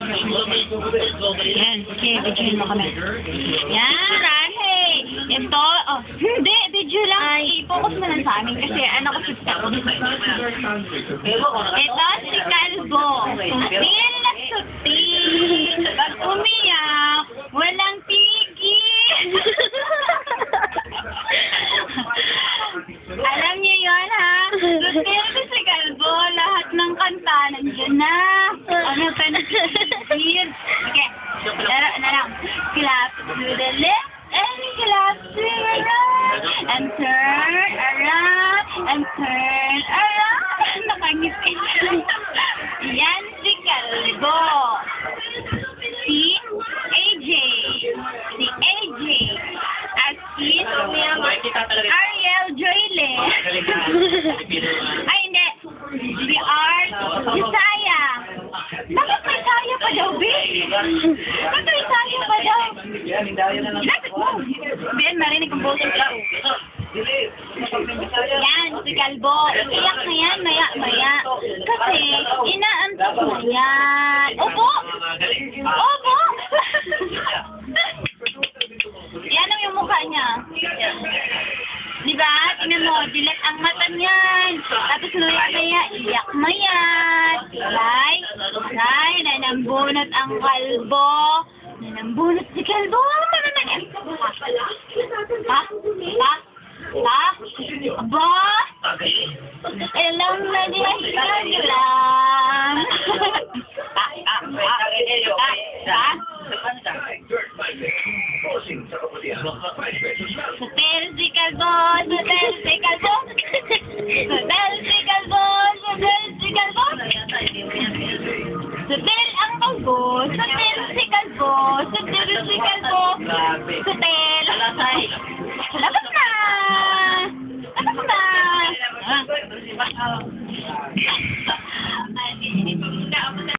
Yan, sige, video mo kami. Yan, Rahe. Ito, oh, hindi, video lang. I-focus mo lang sa amin kasi ano ko sa ito, si Calvo. Sutil na sutil. Pag umiyak, walang tigil. Alam niyo yun, ha? Sutil na si Calvo. Lahat ng kanta, nandiyan na. Ano ka na tigil? Okay, laro na lang. Clap to the left and clap to the right. And turn around and turn around. Nakangiti. Yan si Calvo. Si AJ. Si AJ. At si Ariel Joyle. Ay, hindi. Si Art Isaya. Bakit may Isaya pa daw, Ben? Bakit may Isaya pa daw? Lapit mo. Ben, marinig ang boses ko. Yan, si Calvo. Iyak na yan, maya-maya. Kasi, inaantok na yan. Opo! Opo! Yan ang yung mukha niya. Diba? Tingnan mo, dilat ang mata niyan. Tapos maya-maya, iyak na yan. Ay, nanambunot ang kalbo. Nanambunot si Calvo. Aba? Alam na niya lang. Sutil si Calvo, sutil si Calvo. Sutil si Calvo, sutil si Calvo. Sutil ang kalbo, sutil si Calvo, sutil si Calvo. Sutil. Labas na! Labas na!